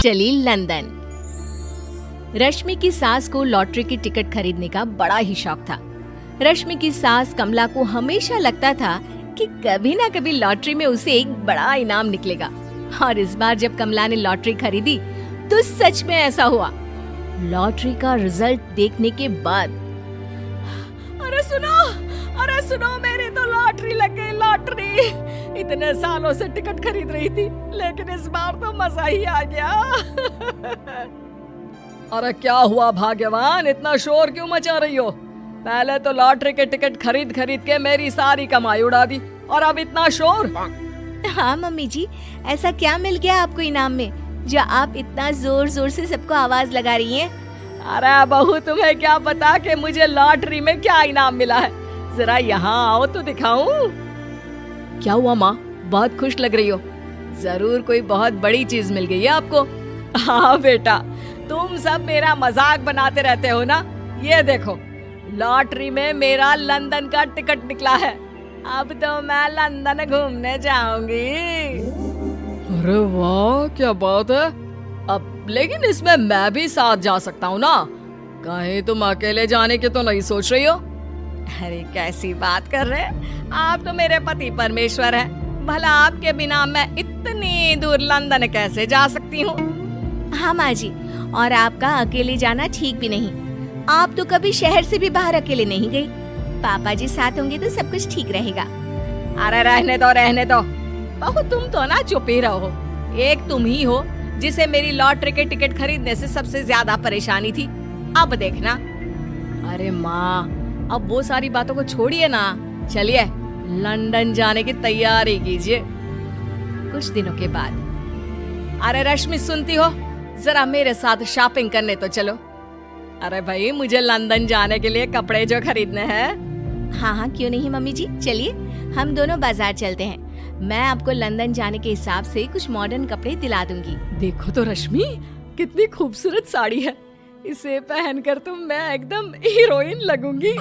चली लंदन। रश्मि की सास को लॉटरी की टिकट खरीदने का बड़ा ही शौक था। रश्मि की सास कमला को हमेशा लगता था कि कभी ना कभी लॉटरी में उसे एक बड़ा इनाम निकलेगा, और इस बार जब कमला ने लॉटरी खरीदी तो सच में ऐसा हुआ। लॉटरी का रिजल्ट देखने के बाद, अरे सुनो मेरी तो लॉटरी लग गई, लॉटरी। इतने सालों से टिकट खरीद रही थी, लेकिन इस बार तो मजा ही आ गया। अरे क्या हुआ भाग्यवान, इतना शोर क्यों मचा रही हो? पहले तो लॉटरी के टिकट खरीद खरीद के मेरी सारी कमाई उड़ा दी, और अब इतना शोर। हाँ मम्मी जी, ऐसा क्या मिल गया आपको इनाम में जो आप इतना जोर जोर से सबको आवाज लगा रही हैं? अरे बहू, तुम्हें क्या पता कि मुझे लॉटरी में क्या इनाम मिला है? जरा यहाँ आओ तो दिखाऊं। क्या हुआ माँ, बहुत खुश लग रही हो? जरूर कोई बहुत बड़ी चीज मिल गई है आपको। हाँ बेटा, तुम सब मेरा मजाक बनाते रहते हो ना। ये देखो, लॉटरी में मेरा लंदन का टिकट निकला है। अब तो मैं लंदन घूमने जाऊंगी। अरे वाह, क्या बात है। अब लेकिन इसमें मैं भी साथ जा सकता हूँ ना? कहीं तुम अकेले जाने की तो नहीं सोच रही हो? अरे कैसी बात कर रहे हैं आप, तो मेरे पति परमेश्वर हैं। भला आपके बिना मैं इतनी दूर लंदन कैसे जा सकती हूँ? हाँ माँ जी, और आपका अकेले जाना ठीक भी नहीं। आप तो कभी शहर से भी बाहर अकेले नहीं गई। पापा जी साथ होंगे तो सब कुछ ठीक रहेगा। अरे रहने दो बहू, तुम तो ना चुप ही रहो। एक तुम ही हो जिसे मेरी लॉटरी के टिकट खरीदने से सबसे ज्यादा परेशानी थी। अब देखना। अरे माँ, अब वो सारी बातों को छोड़िए ना, चलिए लंदन जाने की तैयारी कीजिए। कुछ दिनों के बाद, अरे रश्मि सुनती हो, जरा मेरे साथ शॉपिंग करने तो चलो। अरे भाई, मुझे लंदन जाने के लिए कपड़े जो खरीदने हैं। हाँ क्यों नहीं मम्मी जी, चलिए हम दोनों बाजार चलते हैं। मैं आपको लंदन जाने के हिसाब से कुछ मॉडर्न कपड़े दिला दूंगी। देखो तो रश्मि, कितनी खूबसूरत साड़ी है। इसे पहनकर तो मैं एकदम हीरोइन लगूंगी।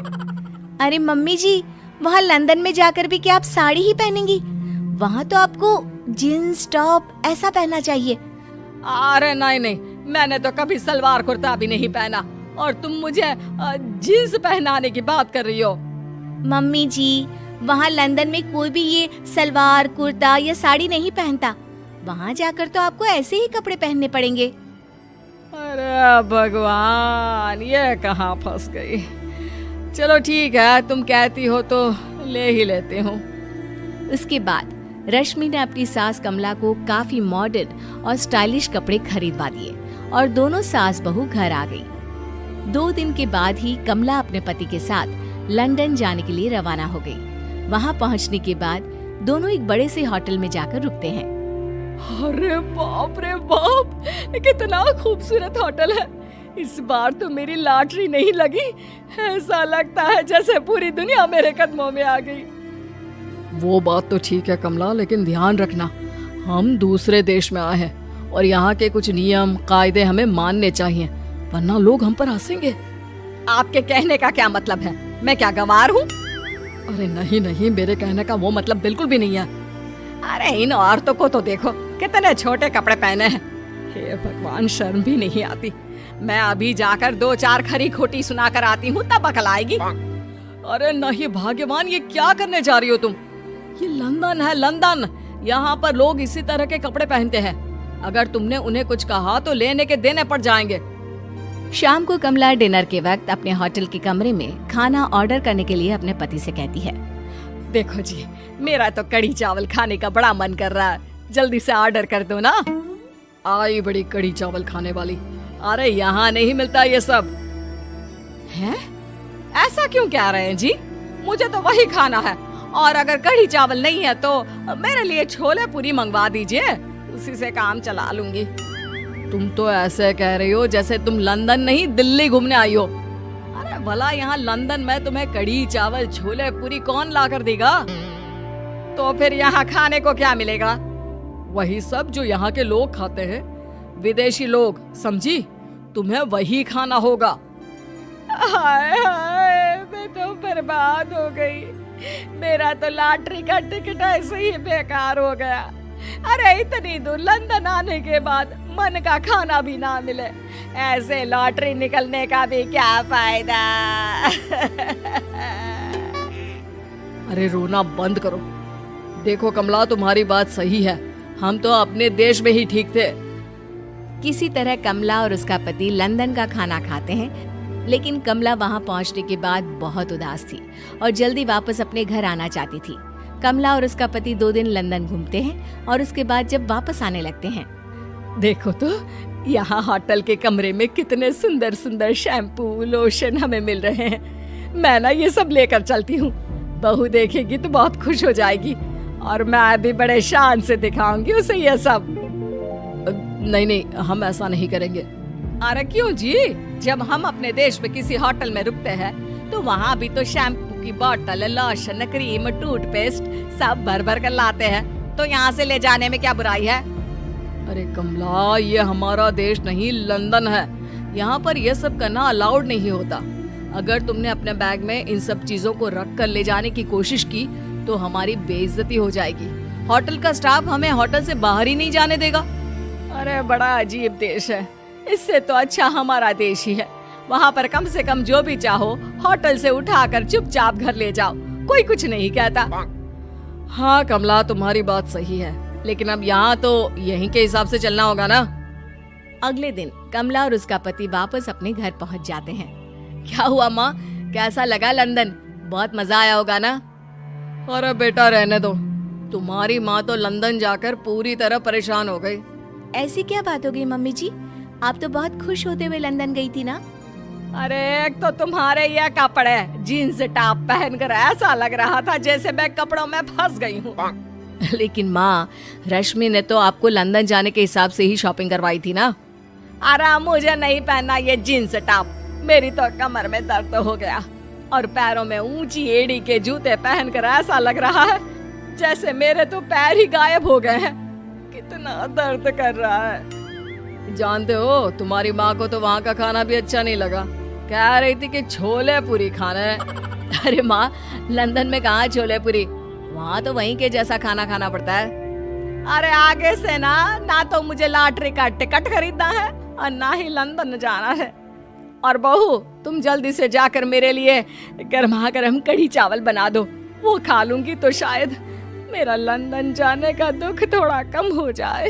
अरे मम्मी जी, वहाँ लंदन में जाकर भी क्या आप साड़ी ही पहनेंगी? वहाँ तो आपको जीन्स टॉप ऐसा पहनना चाहिए। अरे नहीं, मैंने तो कभी सलवार कुर्ता भी नहीं पहना, और तुम मुझे जीन्स पहनाने की बात कर रही हो। मम्मी जी, वहाँ लंदन में कोई भी ये सलवार कुर्ता या साड़ी नहीं पहनता। वहाँ जाकर तो आपको ऐसे ही कपड़े पहनने पड़ेंगे। अरे भगवान, ये कहाँ फंस गई। चलो ठीक है, तुम कहती हो तो ले ही लेती हूँ। उसके बाद रश्मि ने अपनी सास कमला को काफी मॉडर्न और स्टाइलिश कपड़े खरीदवा दिए, और दोनों सास बहू घर आ गई। 2 दिन के बाद ही कमला अपने पति के साथ लंदन जाने के लिए रवाना हो गई। वहाँ पहुँचने के बाद दोनों एक बड़े से होटल में जाकर रुकते हैं। अरे बाप रे बाप, कितना खूबसूरत होटल है। इस बार तो मेरी लॉटरी नहीं लगी। ऐसा लगता है जैसे पूरी दुनिया मेरे कदमों में आ गई। वो बात तो ठीक है कमला, लेकिन ध्यान रखना, हम दूसरे देश में आए हैं और यहाँ के कुछ नियम कायदे हमें मानने चाहिए, वरना लोग हम पर हंसेंगे। आपके कहने का क्या मतलब है? मैं क्या गंवार हूँ? अरे नहीं, मेरे कहने का वो मतलब बिल्कुल भी नहीं है। अरे इन औरतों को तो देखो, कितने छोटे कपड़े पहने हैं। हे भगवान, शर्म भी नहीं आती। मैं अभी जाकर 2-4 खरी खोटी सुना कर आती हूँ, तब अकल आएगी। अरे नहीं भाग्यवान, ये क्या करने जा रही हो तुम? ये लंदन है, लंदन। यहाँ पर लोग इसी तरह के कपड़े पहनते हैं। अगर तुमने उन्हें कुछ कहा तो लेने के देने पड़ जाएंगे। शाम को कमला डिनर के वक्त अपने होटल के कमरे में खाना ऑर्डर करने के लिए अपने पति से कहती है, देखो जी, मेरा तो कढ़ी चावल खाने का बड़ा मन कर रहा है, जल्दी से ऑर्डर कर दो ना। आई बड़ी कढ़ी चावल खाने वाली। अरे यहाँ नहीं मिलता ये सब। हैं? ऐसा क्यों कह रहे हैं जी? मुझे तो वही खाना है, और अगर कढ़ी चावल नहीं है तो मेरे लिए छोले पूरी मंगवा दीजिए, उसी से काम चला लूंगी। तुम तो ऐसे कह रही हो जैसे तुम लंदन नहीं दिल्ली घूमने आई हो। अरे भला यहाँ लंदन में तुम्हें कढ़ी चावल छोले पूरी कौन ला कर देगा? तो फिर यहाँ खाने को क्या मिलेगा? वही सब जो यहाँ के लोग खाते हैं, विदेशी लोग, समझी? तुम्हें वही खाना होगा। हाय हाय, मैं तो बर्बाद हो गई। मेरा तो लॉटरी का टिकट ऐसे ही बेकार हो गया। अरे इतनी दूर लंदन आने के बाद मन का खाना भी ना मिले, ऐसे लॉटरी निकलने का भी क्या फायदा। अरे रोना बंद करो। देखो कमला, तुम्हारी बात सही है, हम तो अपने देश में ही ठीक थे। किसी तरह कमला और उसका पति लंदन का खाना खाते हैं, लेकिन कमला वहां पहुंचने के बाद बहुत उदास थी और जल्दी वापस अपने घर आना चाहती थी। कमला और उसका पति 2 दिन लंदन घूमते हैं और उसके बाद जब वापस आने लगते हैं, देखो तो यहाँ होटल के कमरे में कितने सुंदर सुंदर शैम्पू लोशन हमें मिल रहे हैं। मैं ना ये सब लेकर चलती हूँ, बहू देखेगी तो बहुत खुश हो जाएगी और मैं भी बड़े शान से दिखाऊंगी उसे ये सब। नहीं नहीं, हम ऐसा नहीं करेंगे। अरे क्यों जी, जब हम अपने देश में किसी होटल में रुकते हैं तो वहाँ भी तो शैम्पू की बोतल, लोशन, क्रीम, टूथपेस्ट सब भर भर कर लाते हैं, तो यहाँ से ले जाने में क्या बुराई है। अरे कमला, ये हमारा देश नहीं लंदन है, यहाँ पर ये सब करना अलाउड नहीं होता। अगर तुमने अपने बैग में इन सब चीजों को रख कर ले जाने की कोशिश की तो हमारी बेइज्जती हो जाएगी। होटल का स्टाफ हमें होटल से बाहर ही नहीं जाने देगा। अरे बड़ा अजीब देश है, इससे तो अच्छा हमारा देश ही है। वहाँ पर कम से कम जो भी चाहो होटल से उठाकर चुपचाप घर ले जाओ, कोई कुछ नहीं कहता। हाँ कमला, तुम्हारी बात सही है, लेकिन अब यहाँ तो यहीं के हिसाब से चलना होगा ना। अगले दिन कमला और उसका पति वापस अपने घर पहुंच जाते हैं। क्या हुआ माँ, कैसा लगा लंदन? बहुत मजा आया होगा ना? अरे बेटा रहने दो, तुम्हारी माँ तो लंदन जाकर पूरी तरह परेशान हो गई। ऐसी क्या बात हो गई मम्मी जी? आप तो बहुत खुश होते हुए लंदन गई थी ना? अरे एक तो तुम्हारे ये कपड़े, जीन्स टॉप पहनकर ऐसा लग रहा था जैसे मैं कपड़ों में फंस गई हूँ। लेकिन माँ, रश्मि ने तो आपको लंदन जाने के हिसाब से ही शॉपिंग करवाई थी ना। अरे मुझे नहीं पहनना ये जीन्स टॉप, मेरी तो कमर में दर्द हो गया और पैरों में ऊंची एड़ी के जूते पहनकर ऐसा लग रहा है जैसे मेरे तो पैर ही गायब हो गए हैं। कितना दर्द कर रहा है। जानते हो, तुम्हारी माँ को तो वहाँ का खाना भी अच्छा नहीं लगा, कह रही थी कि छोले पूरी खाना है। अरे माँ, लंदन में कहाँ छोले पूरी, वहाँ तो वहीं के जैसा खाना खाना पड़ता है। अरे आगे से ना तो मुझे लॉटरी का टिकट खरीदना है और ना ही लंदन जाना है। और बहू, तुम जल्दी से जाकर मेरे लिए गर्मा गर्म कढ़ी चावल बना दो, वो खा लूंगी तो शायद मेरा लंदन जाने का दुख थोड़ा कम हो जाए।